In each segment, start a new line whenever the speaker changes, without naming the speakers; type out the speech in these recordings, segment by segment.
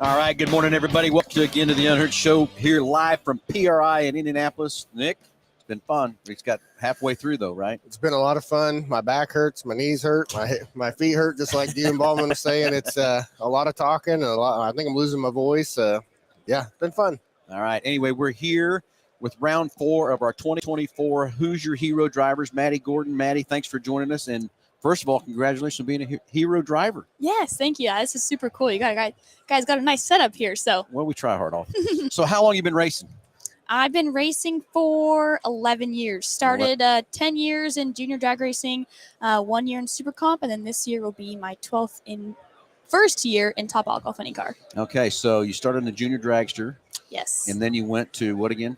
All right, good morning, everybody. Welcome again to the Unheard Show here live from PRI in Indianapolis. Nick, it's been fun. We got halfway through, though, right?
It's been a lot of fun. My back hurts, my knees hurt, my feet hurt, just like you and Baldwin was saying. It's a lot of talking, and I think I'm losing my voice. Yeah, it's been fun.
All right. Anyway, we're here with round 4 of our 2024 Who's Your Hero Drivers. Maddie Gordon. Maddie, thanks for joining us. And first of all, congratulations on being a hero driver.
Yes, thank you. This is super cool. You guys got a nice setup here. So,
well, we try hard. So how long you been racing?
I've been racing for 11 years. Started 10 years in junior drag racing, 1 year in Super Comp, and then this year will be my first year in Top Alcohol Funny Car.
Okay, so you started in the junior dragster.
Yes.
And then you went to what again?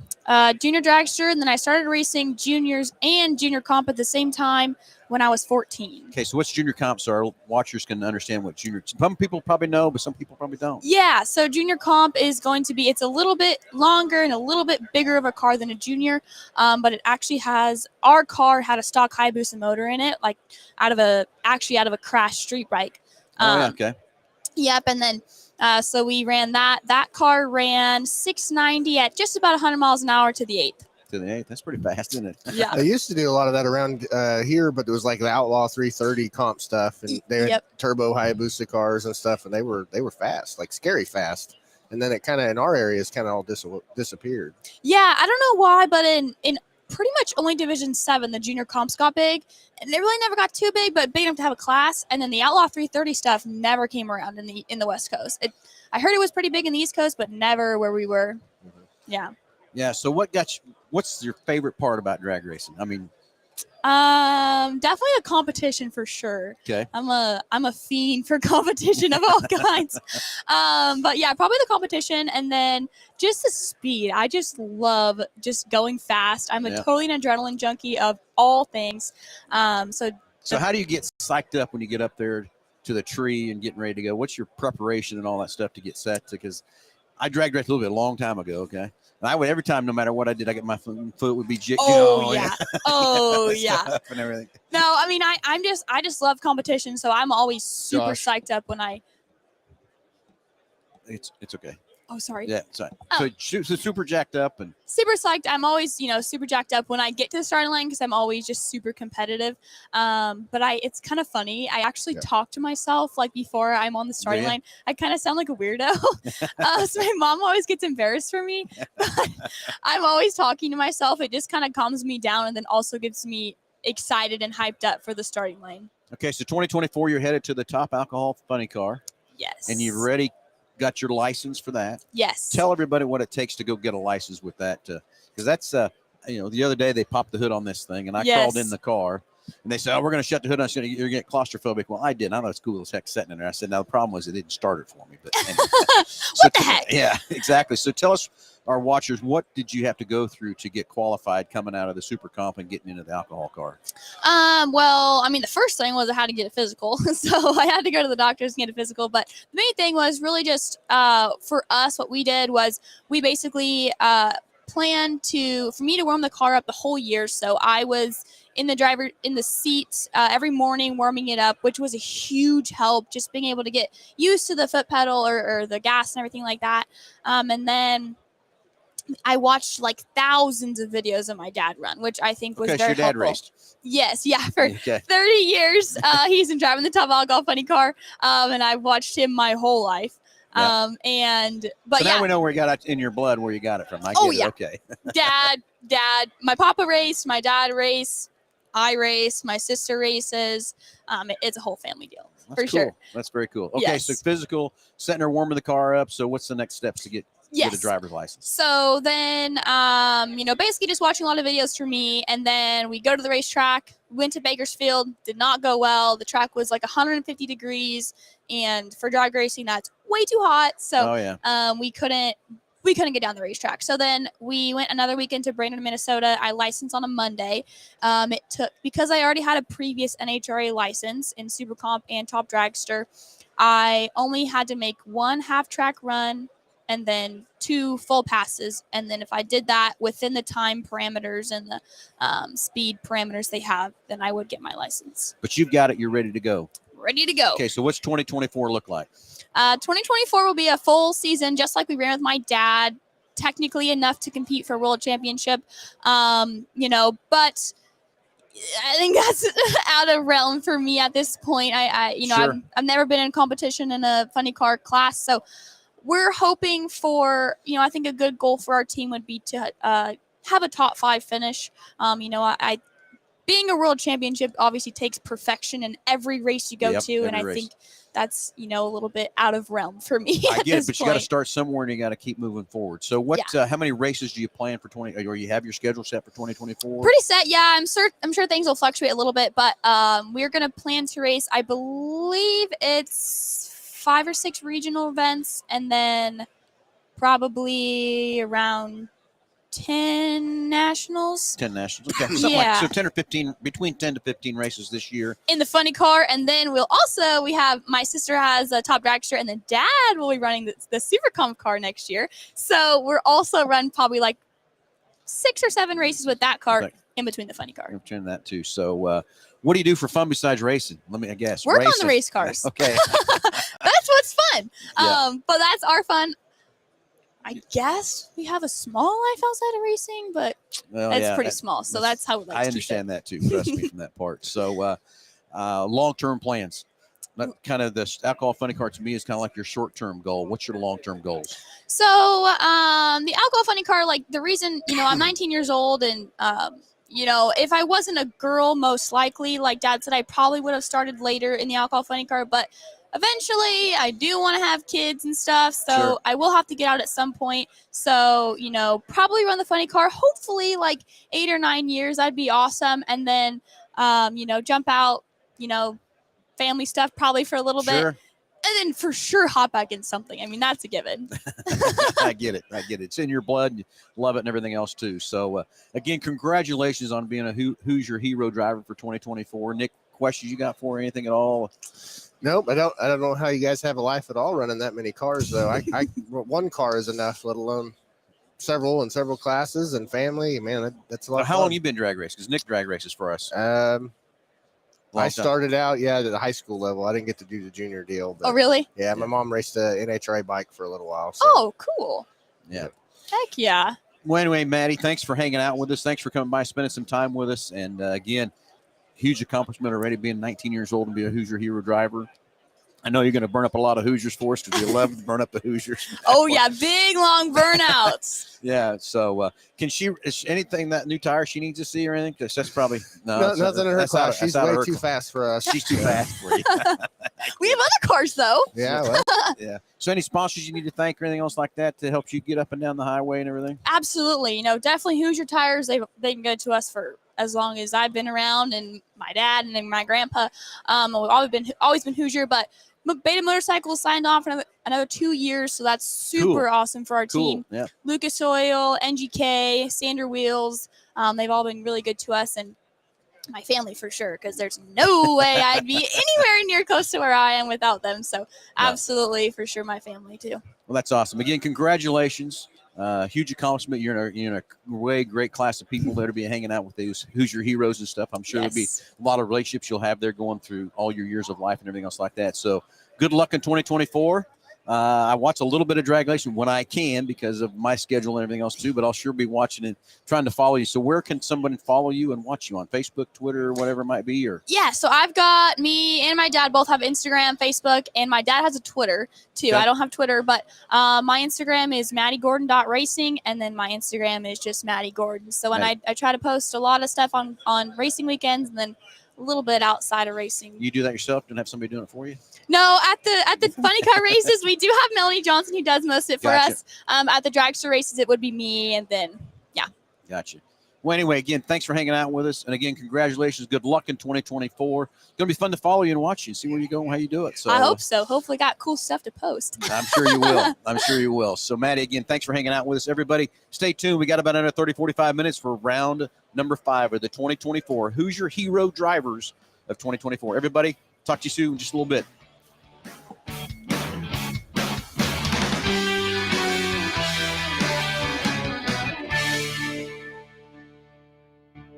Junior dragster, and then I started racing juniors and junior comp at the same time when I was 14.
Okay, so what's junior comp? So our watchers can understand what junior. Some people probably know, but some people probably don't.
Yeah, so junior comp is going to be, it's a little bit longer and a little bit bigger of a car than a junior, but it actually has, our car had a stock Hayabusa motor in it, like out of a crashed street bike.
Yeah, okay.
Yep, and then so we ran that. That car ran 690 at just about 100 miles an hour to the 8th.
To the 8th. That's pretty fast, isn't it?
Yeah.
I used to do a lot of that around here, but it was like the Outlaw 330 comp stuff, and they had turbo Hayabusa cars and stuff, and they were fast, like scary fast. And then it kind of in our areas kind of all disappeared.
Yeah, I don't know why, but in pretty much only Division 7, the junior comps got big, and they really never got too big, but big enough to have a class. And then the Outlaw 330 stuff never came around in the West Coast. I heard it was pretty big in the East Coast, but never where we were.
Mm-hmm.
Yeah.
Yeah. So what's your favorite part about drag racing? I mean,
definitely the competition for sure.
Okay.
I'm a fiend for competition of all kinds. But yeah, probably the competition, and then just the speed. I just love just going fast. I'm totally an adrenaline junkie of all things. So
how do you get psyched up when you get up there to the tree and getting ready to go? What's your preparation and all that stuff to get set? Because I dragged race a little bit a long time ago. Okay. And I would, every time, no matter what I did, I get my foot would be jigged.
Oh, yeah. Oh, yeah.
And everything.
No, I mean, I just love competition. So I'm always super psyched up when I.
It's okay.
Oh, sorry.
Yeah, sorry. Oh. So super jacked up and
super psyched. I'm always, super jacked up when I get to the starting line because I'm always just super competitive. But it's kind of funny. I actually talk to myself like before I'm on the starting line. I kind of sound like a weirdo. So my mom always gets embarrassed for me. But I'm always talking to myself. It just kind of calms me down and then also gets me excited and hyped up for the starting line.
Okay, so 2024, you're headed to the Top Alcohol Funny Car.
Yes.
And you've already got your license for that.
Yes.
Tell everybody what it takes to go get a license with that, because that's the other day they popped the hood on this thing, and I crawled in the car, and they said, "Oh, we're going to shut the hood on. You're going to get claustrophobic." Well, I did. I know it's cool as heck sitting in there. I said, "Now the problem was it didn't start it for me." But anyway.
What the heck?
Yeah, exactly. So tell us, our watchers, what did you have to go through to get qualified coming out of the Super Comp and getting into the alcohol car?
Well, I mean, the first thing was I had to get a physical. So I had to go to the doctors and get a physical. But the main thing was really just for us, what we did was we basically planned for me to warm the car up the whole year. So I was in the seat every morning warming it up, which was a huge help, just being able to get used to the foot pedal or the gas and everything like that. And then I watched like thousands of videos of my dad run, which I think was very helpful.
Your dad raced?
Yes, yeah, for 30 years. He's been driving the Top Alcohol Funny Car, and I've watched him my whole life.
So now we know where you got it in your blood, where you got it from. I get it. Okay.
Dad, my papa raced, my dad raced, I race, my sister races. It's a whole family deal.
That's
for
cool.
sure.
That's very cool. Okay, so physical, setting her warming the car up. So what's the next steps to get a driver's license?
So then, basically just watching a lot of videos for me, and then we go to the racetrack. Went to Bakersfield, did not go well. The track was like 150 degrees, and for drag racing, that's way too hot. So we couldn't get down the racetrack. So then we went another weekend to Brandon, Minnesota. I licensed on a Monday. It took, because I already had a previous NHRA license in Super Comp and Top Dragster, I only had to make one half track run and then 2 full passes. And then if I did that within the time parameters and the speed parameters they have, then I would get my license.
But you've got it. You're ready to go.
Ready to go.
Okay, so what's 2024 look like?
2024 will be a full season, just like we ran with my dad. Technically enough to compete for a world championship, but I think that's out of realm for me at this point.
Sure.
I've never been in competition in a funny car class, so we're hoping for, I think a good goal for our team would be to have a top 5 finish. I being a world championship obviously takes perfection in every race you go to, and I think that's a little bit out of realm for me.
I get it, but you got to start somewhere and you got to keep moving forward. So how many races do you plan for or you have your schedule set for 2024?
Pretty set, yeah. I'm sure things will fluctuate a little bit, but we're gonna plan to race. I believe it's 5 or 6 regional events, and then probably around 10 nationals.
10 nationals. Okay. Something like so 10 or 15, between 10 to 15 races this year.
In the funny car. And then we have, my sister has a top dragster, and then dad will be running the super comp car next year. So we're also run probably like 6 or 7 races with that car in between the funny car.
I'm turning that too. So what do you do for fun besides racing? I guess.
Work on the race cars.
Okay.
That's what's fun.
Yeah.
But that's our fun. I guess we have a small life outside of racing, but it's pretty small. So that's how we like to keep it.
I understand that too. Trust me from that part. So long-term plans. Not kind of the alcohol funny car to me is kind of like your short-term goal. What's your long-term goals?
So the alcohol funny car, like the reason, I'm 19 years old, and if I wasn't a girl, most likely, like Dad said, I probably would have started later in the alcohol funny car, but eventually I do want to have kids and stuff, so
sure.
I will have to get out at some point. So, probably run the funny car, hopefully like 8 or 9 years. That'd be awesome. And then, jump out, family stuff probably for a little bit. And then for sure hop back in something. I mean, that's a given.
I get it. It's in your blood. You love it and everything else too. So, again, congratulations on being a Hoosier Hero driver for 2024. Nick, questions you got for anything at all?
Nope, I don't know how you guys have a life at all running that many cars though. I one car is enough, let alone several classes and family. Man, that's a lot.
How long you been drag racing? Because Nick drag races for us.
I started out at the high school level. I didn't get to do the junior deal. But,
oh, really?
Yeah, my mom raced a NHRA bike for a little while. So.
Oh, cool.
Yeah.
Heck yeah.
Well, anyway, Maddie, thanks for hanging out with us. Thanks for coming by, spending some time with us. And again, huge accomplishment already, being 19 years old and be a Hoosier Hero driver. I know you're going to burn up a lot of Hoosiers for us because you love to burn up the Hoosiers.
Oh, yeah. Big, long burnouts.
Yeah. So is anything that new tire she needs to see or anything? Because that's probably
nothing in her car. She's way too fast for us.
She's too fast for you.
We have other cars, though.
Yeah. Well.
Yeah. So any sponsors you need to thank or anything else like that to help you get up and down the highway and everything?
Absolutely. Definitely Hoosier Tires. They've been good to us for as long as I've been around, and my dad and then my grandpa. We've always been Hoosier, but Beta Motorcycles signed on for another 2 years, so that's super awesome for our team.
Yeah.
Lucas Oil, NGK, Sander Wheels, they've all been really good to us, and my family for sure, because there's no way I'd be anywhere near close to where I am without them. So absolutely, for sure, my family too.
Well, that's awesome. Again, congratulations. Huge accomplishment. You're in a way great class of people that will be hanging out with these Hoosier Heroes and stuff. I'm sure there'll be a lot of relationships you'll have there going through all your years of life and everything else like that. So good luck in 2024. I watch a little bit of drag racing when I can because of my schedule and everything else too, but I'll sure be watching and trying to follow you. So where can someone follow you and watch you on Facebook, Twitter, or whatever it might be? Or so
I've got, me and my dad both have Instagram, Facebook, and my dad has a Twitter too.
Okay.
I don't have Twitter, but my Instagram is MaddieGordon.racing, and then my Instagram is just Maddie Gordon. So when I try to post a lot of stuff on racing weekends, and then a little bit outside of racing.
You do that yourself? Don't have somebody doing it for you?
No, at the funny car races, we do have Melanie Johnson who does most of it for us. At the dragster races, it would be me, and then
Gotcha. Well, anyway, again, thanks for hanging out with us, and again, congratulations. Good luck in 2024. It's gonna be fun to follow you and watch you, see where you go and how you do it. So
I hope so. Hopefully, got cool stuff to post.
I'm sure you will. So, Maddie, again, thanks for hanging out with us. Everybody, stay tuned. We got about another 30-45 minutes for round number 5 of the 2024 Hoosier Hero Drivers of 2024. Everybody, talk to you soon in just a little bit.